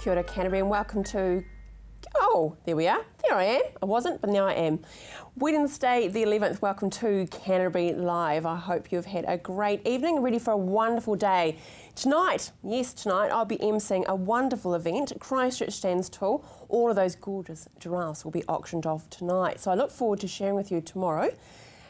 Kia ora, Canterbury, and welcome to... Oh, there we are. There I am. I wasn't, but now I am. Wednesday the 11th, welcome to Canterbury Live. I hope you've had a great evening, ready for a wonderful day. Tonight, yes, tonight, I'll be emceeing a wonderful event, Christchurch Stands Tall. All of those gorgeous giraffes will be auctioned off tonight. So I look forward to sharing with you tomorrow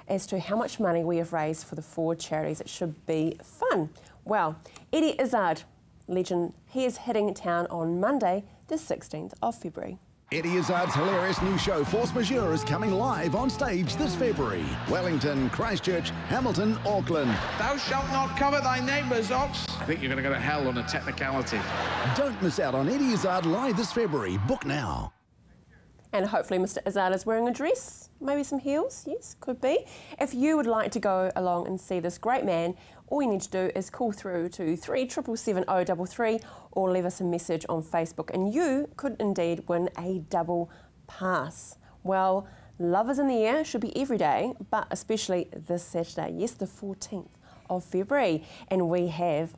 as to how much money we have raised for the 4 charities. It should be fun. Well, Eddie Izzard, legend, he is hitting town on Monday, the 16th of February. Eddie Izzard's hilarious new show Force Majeure is coming live on stage this February. Wellington, Christchurch, Hamilton, Auckland. Thou shalt not covet thy neighbour's ox. I think you're going to go to hell on a technicality. Don't miss out on Eddie Izzard live this February. Book now. And hopefully Mr. Izzard is wearing a dress, maybe some heels, yes, could be. If you would like to go along and see this great man, all you need to do is call through to 3777 033 or leave us a message on Facebook and you could indeed win a double pass. Well, love is in the air, should be every day, but especially this Saturday, yes, the 14th of February. And we have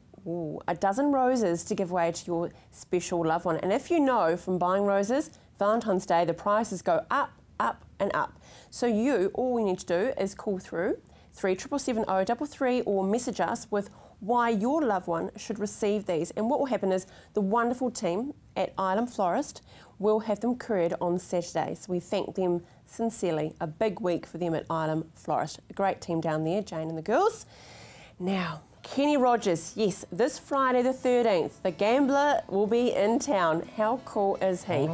a dozen roses to give away to your special loved one. And if you know from buying roses, Valentine's Day, the prices go up, up and up. So all we need to do is call through 3777 033 or message us with why your loved one should receive these. And what will happen is the wonderful team at Island Florist will have them couriered on Saturday. So we thank them sincerely. A big week for them at Island Florist. A great team down there, Jane and the girls. Now, Kenny Rogers, yes, this Friday the 13th, the gambler will be in town. How cool is he?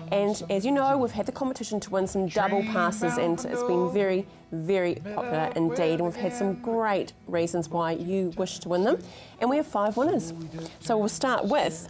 And as you know, we've had the competition to win some double passes and it's been very, very popular indeed. And we've had some great reasons why you wish to win them. And we have 5 winners. So we'll start with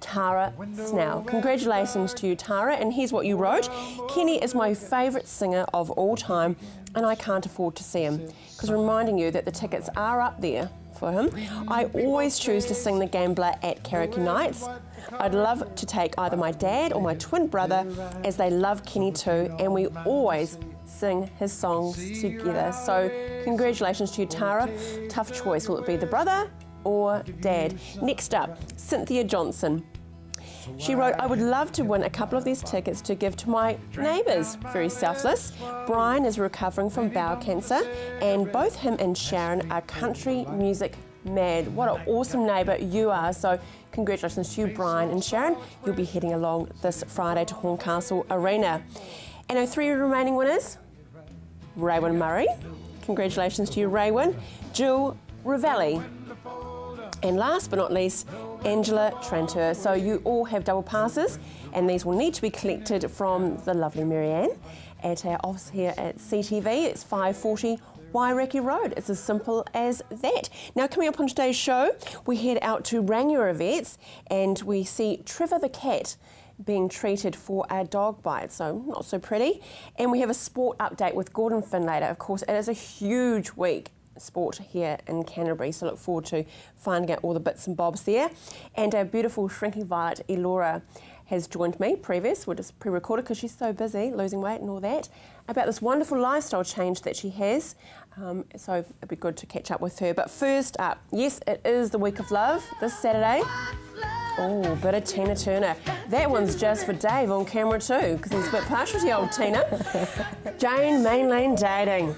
Tara Snell. Congratulations to you, Tara. And here's what you wrote. Kenny is my favourite singer of all time and I can't afford to see him. Because reminding you that the tickets are up there for him. I always choose to sing the gambler at karaoke nights. I'd love to take either my dad or my twin brother as they love Kenny too and we always sing his songs together. So congratulations to you, Tara. Tough choice. Will it be the brother or dad? Next up, Cynthia Johnson. She wrote, I would love to win a couple of these tickets to give to my neighbours. Very selfless. Brian is recovering from bowel cancer and both him and Sharon are country music mad. What an awesome neighbour you are. So congratulations to you, Brian and Sharon. You'll be heading along this Friday to Horncastle Arena. And our 3 remaining winners, Raywin Murray. Congratulations to you, Raywin. Jill Ravelli. And last but not least, Angela Tranter. So you all have double passes and these will need to be collected from the lovely Marianne at our office here at CTV. It's 540 Waireki Road. It's as simple as that. Now coming up on today's show, we head out to Rangiora Vets and we see Trevor the cat being treated for a dog bite, so not so pretty. And we have a sport update with Gordon Finlater. Of course, it is a huge week sport here in Canterbury, so look forward to finding out all the bits and bobs there. And our beautiful shrinking violet Elora has joined me we're just pre-recorded because she's so busy losing weight and all that, about this wonderful lifestyle change that she has, so it'd be good to catch up with her. But first up, yes, it is the week of love this Saturday. Oh, bit of Tina Turner. That one's just for Dave on camera too, because he's a bit partial to old Tina. Jane, Mainland Dating.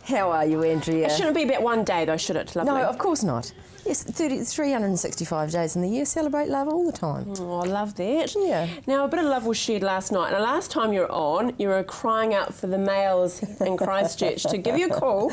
How are you, Andrea? It shouldn't be about one day though, should it? Lovely. No, of course not. Yes, 365 days in the year, celebrate love all the time. Oh, I love that. Yeah. Now, a bit of love was shared last night, and last time you were on, you were crying out for the males in Christchurch to give you a call.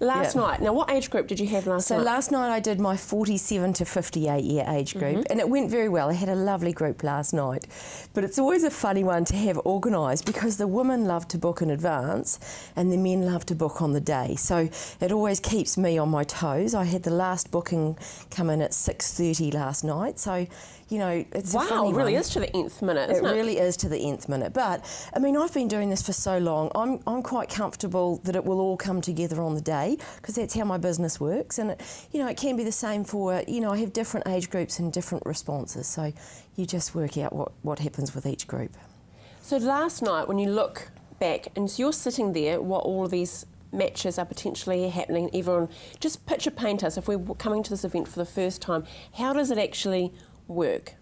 Last night. Now, what age group did you have last night? So last night I did my 47 to 58 year age group and it went very well. I had a lovely group last night. But it's always a funny one to have organised because the women love to book in advance and the men love to book on the day. So it always keeps me on my toes. I had the last booking come in at 6:30 last night. So, you know, it's a funny one. Wow, it really is to the nth minute, isn't it? It really is to the nth minute. But, I mean, I've been doing this for so long. I'm quite comfortable that it will all come together on the day because that's how my business works. And, it can be the same for, I have different age groups and different responses. So you just work out what happens with each group. So last night, when you look back, and so you're sitting there, what all of these matches are potentially happening, everyone, just paint us, if we're coming to this event for the first time, how does it actually work?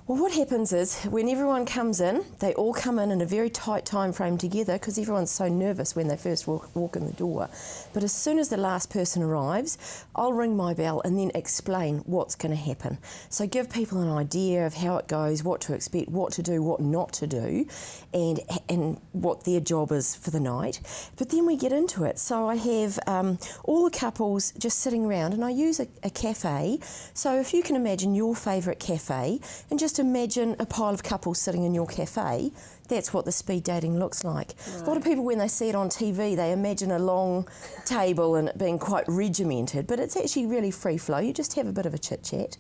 Well, what happens is when everyone comes in, they all come in a very tight time frame together because everyone's so nervous when they first walk in the door. But as soon as the last person arrives, I'll ring my bell and then explain what's going to happen. So give people an idea of how it goes, what to expect, what to do, what not to do, and what their job is for the night. But then we get into it. So I have all the couples just sitting around, and I use a cafe. So if you can imagine your favourite cafe, and just imagine a pile of couples sitting in your cafe, that's what the speed dating looks like. Right. A lot of people, when they see it on TV, they imagine a long table and it being quite regimented, but it's actually really free flow. You just have a bit of a chit chat.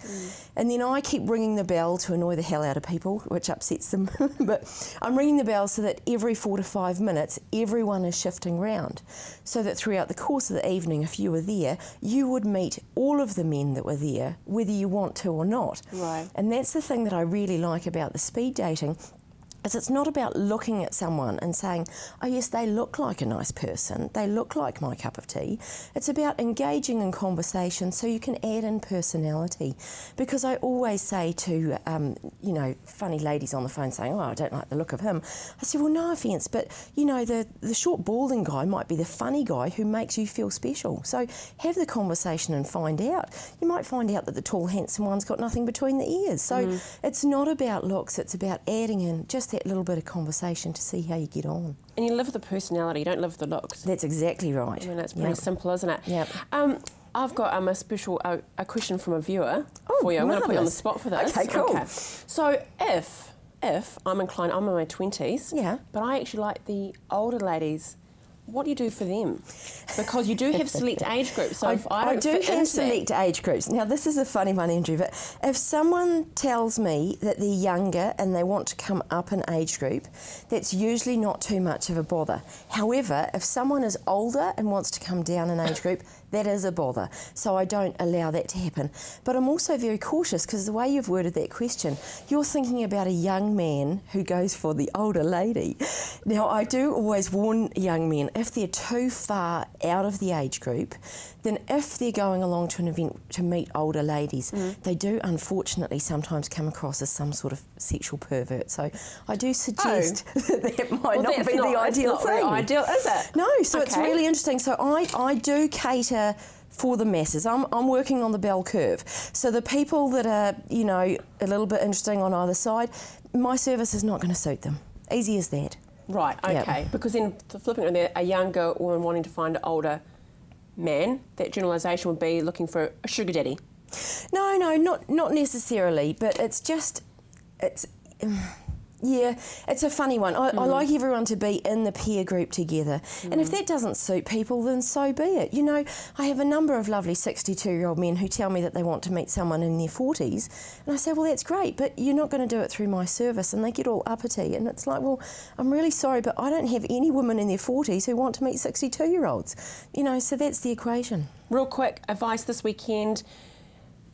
And then I keep ringing the bell to annoy the hell out of people, which upsets them. But I'm ringing the bell so that every 4 to 5 minutes, everyone is shifting round. So that throughout the course of the evening, if you were there, you would meet all of the men that were there, whether you want to or not. Right. And that's the thing that I really like about the speed dating, is it's not about looking at someone and saying, oh yes, they look like a nice person, they look like my cup of tea. It's about engaging in conversation so you can add in personality. Because I always say to, you know, funny ladies on the phone saying, oh, I don't like the look of him. I say, well, no offence, but, you know, the short balding guy might be the funny guy who makes you feel special. So have the conversation and find out. You might find out that the tall, handsome one's got nothing between the ears. So it's not about looks, it's about adding in just that little bit of conversation to see how you get on. And you live with the personality, you don't live with the looks. That's exactly right. I mean, that's pretty simple, isn't it? Yep. I've got a special a question from a viewer for you. I'm going to put you on the spot for this. Okay, cool. Okay. So if I'm inclined, I'm in my 20s, but I actually like the older ladies, what do you do for them? Because you do have select age groups. So I do have select age groups. Now, this is a funny one, Andrew, but if someone tells me that they're younger and they want to come up an age group, that's usually not too much of a bother. However, if someone is older and wants to come down an age group, that is a bother. So I don't allow that to happen. But I'm also very cautious because the way you've worded that question, you're thinking about a young man who goes for the older lady. Now, I do always warn young men, if they're too far out of the age group, then if they're going along to an event to meet older ladies, they do unfortunately sometimes come across as some sort of sexual pervert. So I do suggest that might not be the ideal thing. Really ideal, is it? No, so it's really interesting. So I do cater for the masses. I'm working on the bell curve. So the people that are, you know, a little bit interesting on either side, my service is not going to suit them. Easy as that. Right, okay. Yep. Because then flipping on there, a younger woman wanting to find an older man, that generalisation would be looking for a sugar daddy. No, not necessarily, but it's just, yeah, it's a funny one. I like everyone to be in the peer group together. And if that doesn't suit people, then so be it. You know, I have a number of lovely 62-year-old men who tell me that they want to meet someone in their 40s. And I say, well, that's great, but you're not going to do it through my service. And they get all uppity. And it's like, well, I'm really sorry, but I don't have any women in their 40s who want to meet 62-year-olds. You know, so that's the equation. Real quick advice this weekend,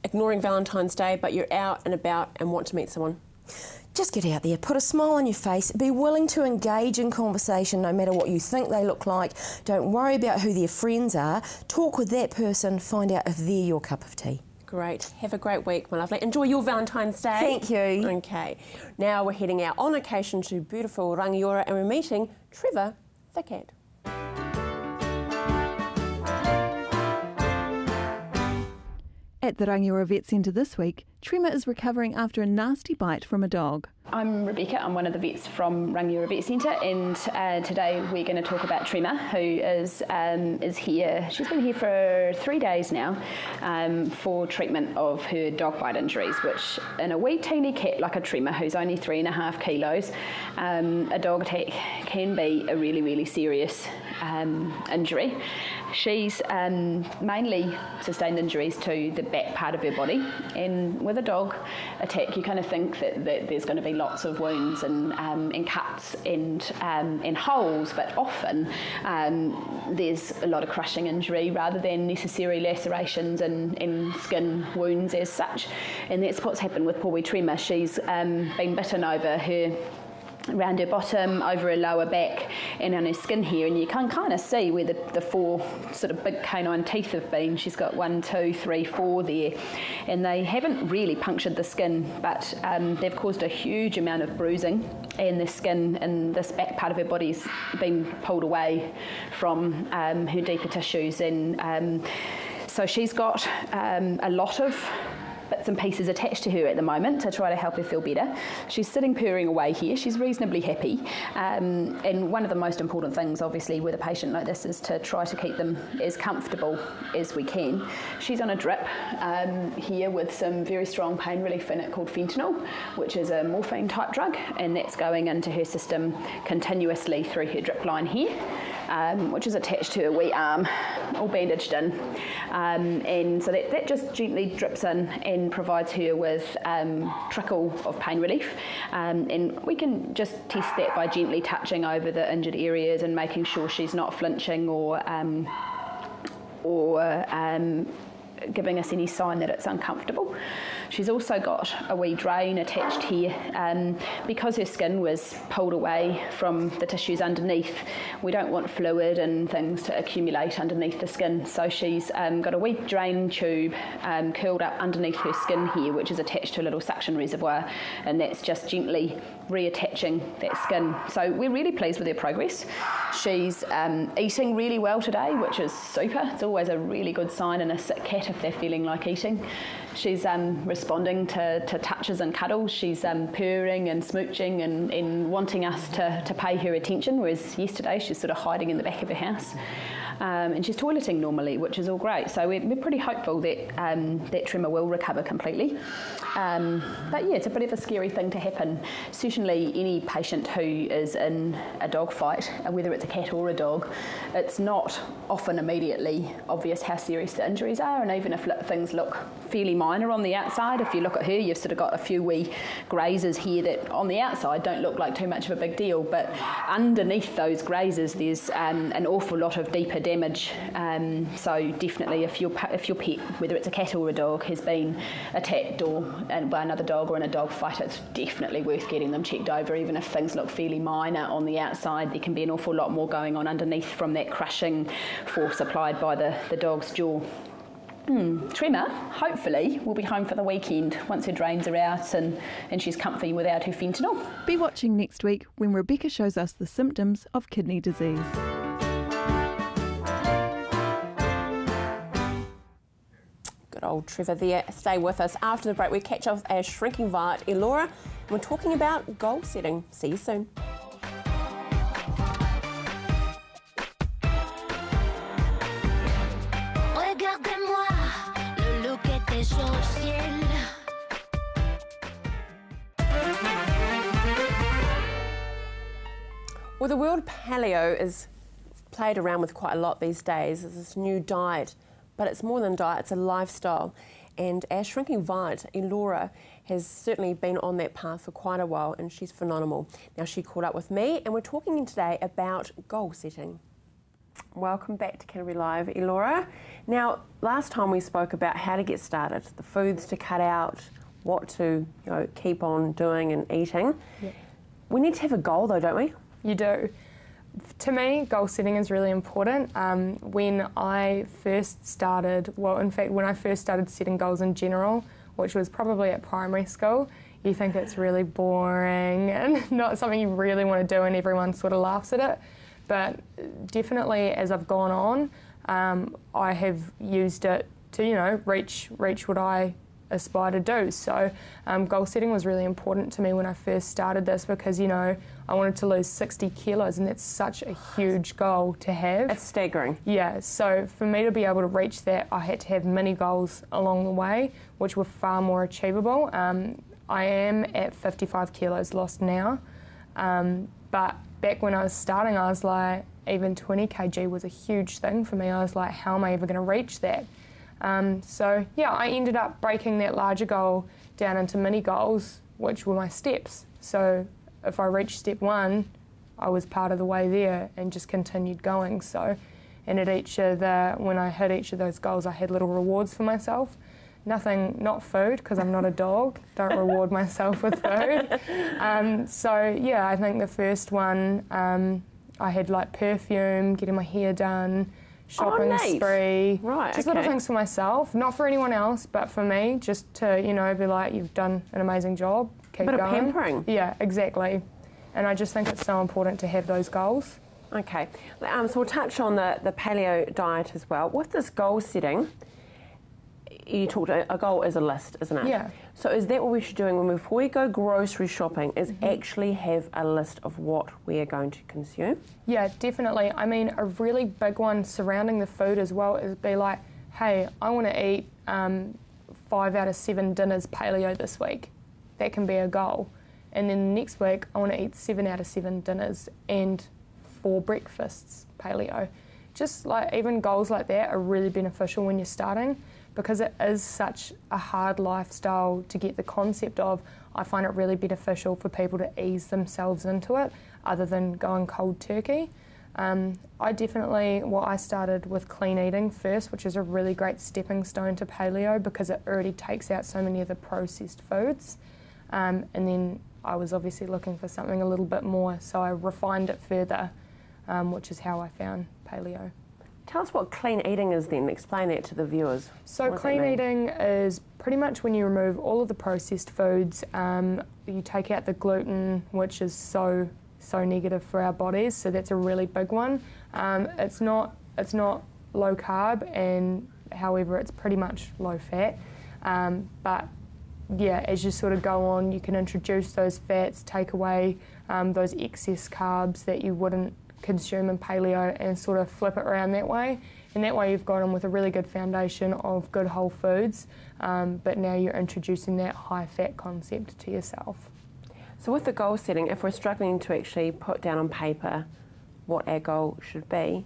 ignoring Valentine's Day, but you're out and about and want to meet someone. Just get out there, put a smile on your face, be willing to engage in conversation no matter what you think they look like. Don't worry about who their friends are. Talk with that person, find out if they're your cup of tea. Great. Have a great week, my lovely. Enjoy your Valentine's Day. Thank you. Okay. Now we're heading out on occasion to beautiful Rangiora and we're meeting Trevor the cat. At the Rangiora Vet Centre this week, Tremor is recovering after a nasty bite from a dog. I'm Rebecca, I'm one of the vets from Rangiora Vet Centre, and today we're going to talk about Tremor, who is here. She's been here for 3 days now for treatment of her dog bite injuries, which in a wee teeny cat like a Tremor, who's only 3.5 kilos, a dog attack can be a really, really serious injury. She's mainly sustained injuries to the back part of her body, and with a dog attack you kind of think that there's going to be lots of wounds and cuts and holes, but often there's a lot of crushing injury rather than necessary lacerations and skin wounds as such, and that's what's happened with poor wee Tremor. She's been bitten over her around her bottom, over her lower back, and on her skin here, and you can kind of see where the four sort of big canine teeth have been. She's got 1, 2, 3, 4 there, and they haven't really punctured the skin, but they've caused a huge amount of bruising, and the skin in this back part of her body's been pulled away from her deeper tissues, and so she's got a lot of bits and pieces attached to her at the moment to try to help her feel better. She's sitting purring away here. She's reasonably happy, and one of the most important things obviously with a patient like this is to try to keep them as comfortable as we can. She's on a drip here with some very strong pain relief in it called fentanyl, which is a morphine type drug, and that's going into her system continuously through her drip line here, which is attached to her wee arm, all bandaged in, and so that just gently drips in and provides her with trickle of pain relief, and we can just test that by gently touching over the injured areas and making sure she's not flinching or giving us any sign that it's uncomfortable. She's also got a wee drain attached here. Because her skin was pulled away from the tissues underneath, we don't want fluid and things to accumulate underneath the skin. So she's got a wee drain tube curled up underneath her skin here, which is attached to a little suction reservoir, and that's just gently reattaching that skin. So we're really pleased with her progress. She's eating really well today, which is super. It's always a really good sign in a sick cat if they're feeling like eating. She's responding to touches and cuddles. She's purring and smooching and wanting us to pay her attention, whereas yesterday she's sort of hiding in the back of her house. And she's toileting normally, which is all great. So we're pretty hopeful that that tremor will recover completely. But yeah, it's a bit of a scary thing to happen. Certainly any patient who is in a dog fight, whether it's a cat or a dog, it's not often immediately obvious how serious the injuries are, and even if things look fairly minor on the outside, if you look at her, you've sort of got a few wee grazes here that on the outside don't look like too much of a big deal, but underneath those grazes there's an awful lot of deeper damage. So definitely if your pet, whether it's a cat or a dog, has been attacked or by another dog or in a dog fight, it's definitely worth getting them checked over. Even if things look fairly minor on the outside, there can be an awful lot more going on underneath from that crushing force applied by the dog's jaw. Tremor, hopefully, will be home for the weekend once her drains are out and she's comfy without her fentanyl. Be watching next week when Rebecca shows us the symptoms of kidney disease. Good old Trevor there. Stay with us. After the break, we catch up with our shrinking violet, Elora. We're talking about goal setting. See you soon. Well, the world paleo is played around with quite a lot these days. It's this new diet, but it's more than diet, it's a lifestyle. And our shrinking violet, Elora, has certainly been on that path for quite a while, and she's phenomenal. Now, she caught up with me, and we're talking today about goal setting. Welcome back to Canterbury Live, Elora. Now, last time we spoke about how to get started, the foods to cut out, what to keep on doing and eating. Yep. We need to have a goal though, don't we? You do. To me, goal setting is really important. When I first started, when I first started setting goals in general, which was probably at primary school, you think it's really boring and not something you really want to do, and everyone sort of laughs at it. But definitely as I've gone on, I have used it to, reach what I aspire to do. So goal setting was really important to me when I first started this because, I wanted to lose 60 kilos, and that's such a huge goal to have. It's staggering. Yeah, so for me to be able to reach that, I had to have mini goals along the way, which were far more achievable. I am at 55 kilos lost now, but back when I was starting, I was like, even 20 kg was a huge thing for me. I was like, how am I ever going to reach that? So yeah, I ended up breaking that larger goal down into mini goals, which were my steps. So if I reached step 1, I was part of the way there and just continued going. So, and at when I hit each of those goals, I had little rewards for myself. Nothing, not food, because I'm not a dog. Don't reward myself with food. So yeah, I think the first one, I had like perfume, getting my hair done, shopping spree. Right, just little things for myself, not for anyone else, but for me, just to, you know, be like, you've done an amazing job, keep going. Bit of pampering. Yeah, exactly. And I just think it's so important to have those goals. Okay, so we'll touch on the paleo diet as well. With this goal setting, you talked, a goal is a list, isn't it? Yeah. So is that what we should be doing before we go grocery shopping, is actually have a list of what we are going to consume? Yeah, definitely. I mean, a really big one surrounding the food as well is be like, hey, I want to eat 5 out of 7 dinners paleo this week. That can be a goal. And then next week, I want to eat 7 out of 7 dinners and 4 breakfasts paleo. Just like even goals like that are really beneficial when you're starting, because it is such a hard lifestyle to get the concept of. I find it really beneficial for people to ease themselves into it other than going cold turkey. I started with clean eating first, which is a really great stepping stone to paleo because it already takes out so many of the processed foods. And then I was obviously looking for something a little bit more, so I refined it further, which is how I found paleo. Tell us what clean eating is then. Explain that to the viewers. So clean eating is pretty much when you remove all of the processed foods, you take out the gluten, which is so negative for our bodies, so that's a really big one. It's not low carb, and however it's pretty much low fat, but yeah, as you sort of go on, you can introduce those fats, take away those excess carbs that you wouldn't consume in paleo, and sort of flip it around that way. And that way you've got them with a really good foundation of good whole foods, but now you're introducing that high fat concept to yourself. So with the goal setting, if we're struggling to actually put down on paper what our goal should be,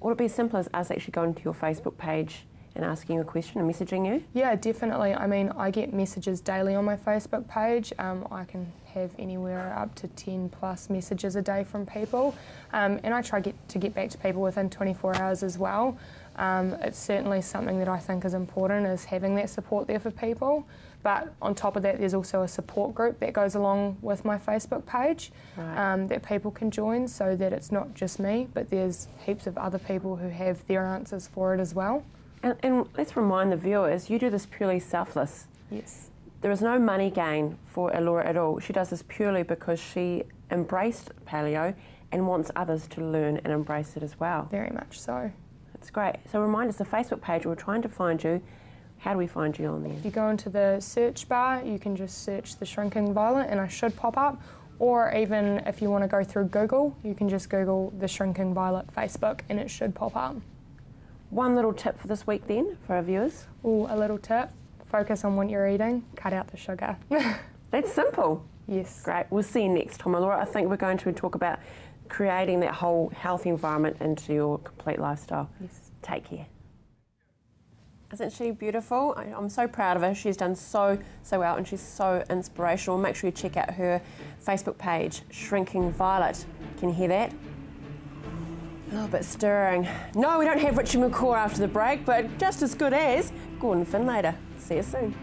would it be as simple as us actually going to your Facebook page and asking you a question and messaging you? Yeah, definitely. I mean, I get messages daily on my Facebook page. I can have anywhere up to 10 plus messages a day from people, and I try to get back to people within 24 hours as well. It's certainly something that I think is important, is having that support there for people. But on top of that, there's also a support group that goes along with my Facebook page, that people can join, so that it's not just me, but there's heaps of other people who have their answers for it as well. And let's remind the viewers, you do this purely selfless. Yes. There is no money gain for Elora at all. She does this purely because she embraced paleo and wants others to learn and embrace it as well. Very much so. That's great. So remind us, the Facebook page, we're trying to find you. How do we find you on there? If you go into the search bar, you can just search the Shrinking Violet and I should pop up. Or even if you want to go through Google, you can just Google the Shrinking Violet Facebook and it should pop up. One little tip for this week then, for our viewers. Ooh, a little tip. Focus on what you're eating, cut out the sugar. That's simple. Yes. Great. We'll see you next time, Elora. I think we're going to talk about creating that whole healthy environment into your complete lifestyle. Yes. Take care. Isn't she beautiful? I'm so proud of her. She's done so well and she's so inspirational. Make sure you check out her Facebook page, Shrinking Violet. Can you hear that? A little bit stirring. No, we don't have Richie McCaw after the break, but just as good as Gordon Finn later. See you soon.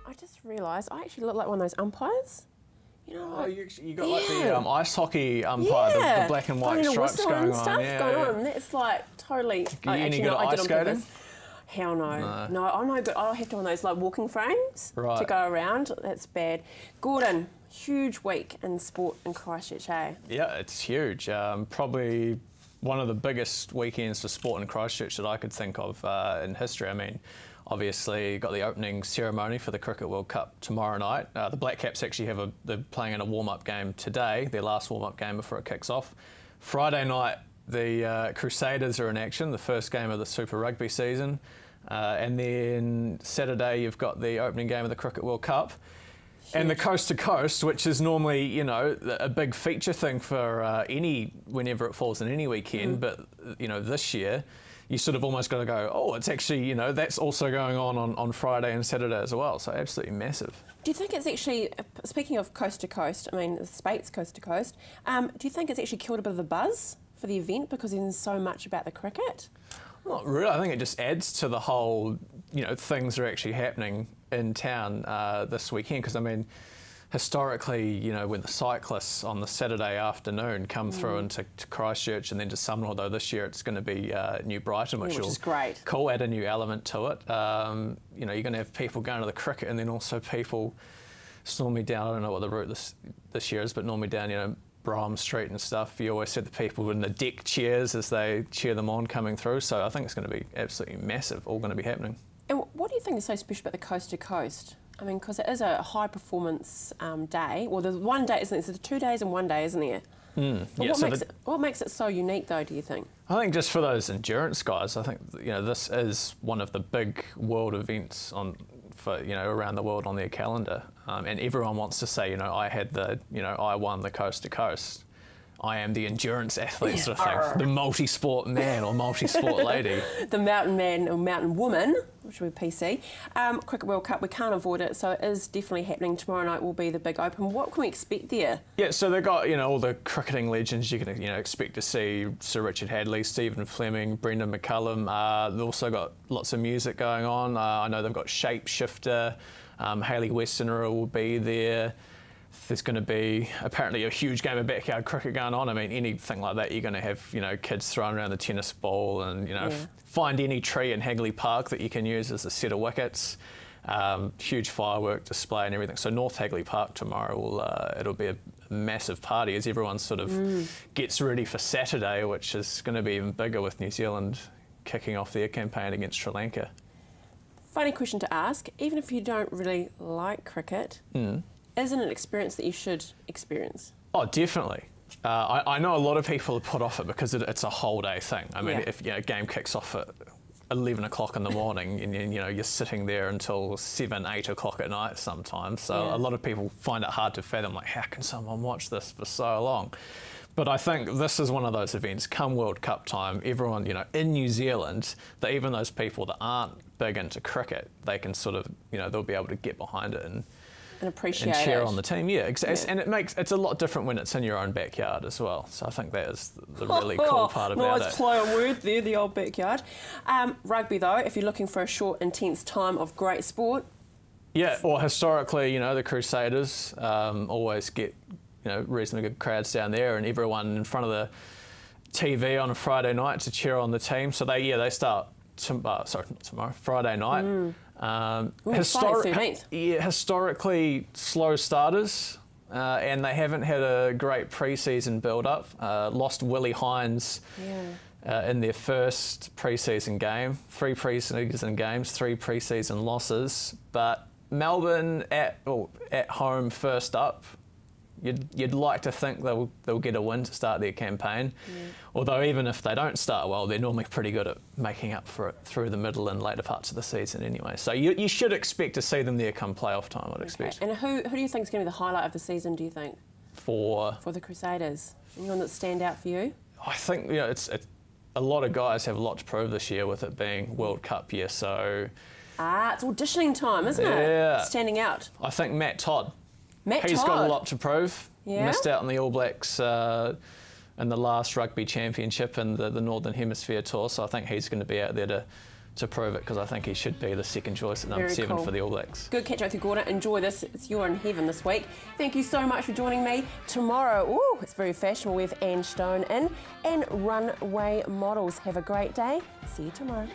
I just realised I actually look like one of those umpires. You know, oh, you got like the ice hockey umpire, the black and white stripes going on. That's like totally. Any good at ice skating? Hell no. No, I'm no good. I'll have to one of those like walking frames to go around. That's bad. Gordon, huge week in sport in Christchurch, eh? Yeah, it's huge. Probably one of the biggest weekends for sport in Christchurch that I could think of in history. I mean, obviously, got the opening ceremony for the Cricket World Cup tomorrow night. The Black Caps actually they're playing in a warm-up game today, their last warm-up game before it kicks off. Friday night, the Crusaders are in action, the first game of the Super Rugby season. And then Saturday, you've got the opening game of the Cricket World Cup. Huge. And the coast to coast, which is normally, you know, a big feature thing for whenever it falls in any weekend. But, you know, this year, you sort of almost got to go, oh, it's actually, you know, that's also going on Friday and Saturday as well. So absolutely massive. Do you think it's actually, speaking of coast to coast, I mean, Speight's coast to coast, do you think it's actually killed a bit of the buzz for the event because there's so much about the cricket? Not really. I think it just adds to the whole, you know, things are actually happening in town this weekend. Because, I mean, historically, you know, when the cyclists on the Saturday afternoon come through into Christchurch and then to Sumner, although this year it's going to be New Brighton, which is great. Cool, add a new element to it. You know, you're going to have people going to the cricket and then also people normally down, I don't know what the route this year is, but normally down, you know, Braham Street and stuff. You always see the people in the deck chairs as they cheer them on coming through. So I think it's going to be absolutely massive, all going to be happening. And what do you think is so special about the coast to coast? I mean, because it is a high performance day. Well, there's one day, isn't it? There's 2 days and 1 day, isn't there? What makes it so unique, though, do you think? I think just for those endurance guys, I think, you know, this is one of the big world events around the world on their calendar, and everyone wants to say, you know, I won the coast to coast. I am the endurance athlete sort of thing, the multi-sport man or multi-sport lady. The mountain man or mountain woman, which will be PC. Cricket World Cup, we can't avoid it, so it is definitely happening. Tomorrow night will be the big open. What can we expect there? Yeah, so they've got, you know, all the cricketing legends you can, you know, expect to see. Sir Richard Hadley, Stephen Fleming, Brendan McCullum. They've also got lots of music going on. I know they've got Shapeshifter. Hayley Westerner will be there. There's going to be apparently a huge game of backyard cricket going on. I mean, anything like that, you're going to have, you know, kids throwing around the tennis ball and, you know, find any tree in Hagley Park that you can use as a set of wickets. Huge firework display and everything. So North Hagley Park tomorrow, it'll be a massive party as everyone sort of gets ready for Saturday, which is going to be even bigger with New Zealand kicking off their campaign against Sri Lanka. Funny question to ask, even if you don't really like cricket, isn't it an experience that you should experience? Oh, definitely. I know a lot of people put off it because it's a whole day thing. I mean, if a game kicks off at 11 o'clock in the morning and you know you're sitting there until 7, 8 o'clock at night sometimes. So a lot of people find it hard to fathom, like, how can someone watch this for so long? But I think this is one of those events, come World Cup time, everyone, you know, in New Zealand, that even those people that aren't big into cricket, they can sort of, you know, they'll be able to get behind it and appreciate and cheer it. on the team. Yeah, exactly. And it's a lot different when it's in your own backyard as well. So I think that is the really cool part about it. Nice play on word there, the old backyard. Rugby though, if you're looking for a short, intense time of great sport. Yeah, or historically, you know, the Crusaders always get, you know, reasonably good crowds down there, and everyone in front of the TV on a Friday night to cheer on the team. So they start tomorrow, Friday night. Historically slow starters, and they haven't had a great pre-season build-up. Lost Willie Hines in their first pre-season game. 3 pre-season games, 3 pre-season losses. But Melbourne at home first up. You'd like to think they'll get a win to start their campaign. Although even if they don't start well, they're normally pretty good at making up for it through the middle and later parts of the season anyway. So you should expect to see them there come playoff time, I'd expect. And who do you think is going to be the highlight of the season, do you think? For the Crusaders? Anyone that stand out for you? I think, you know, it's a lot of guys have a lot to prove this year with it being World Cup year, so... it's auditioning time, isn't it? Yeah. Standing out. I think Matt Todd. He's got a lot to prove. Yeah. Missed out on the All Blacks in the last rugby championship and the Northern Hemisphere tour, so I think he's going to be out there to prove it, because I think he should be the second choice at number 7 for the All Blacks. Good catch up with you, Gordon. Enjoy this. You're in heaven this week. Thank you so much for joining me. Tomorrow, it's very fashionable. We have Anne Stone in and Runway Models. Have a great day. See you tomorrow.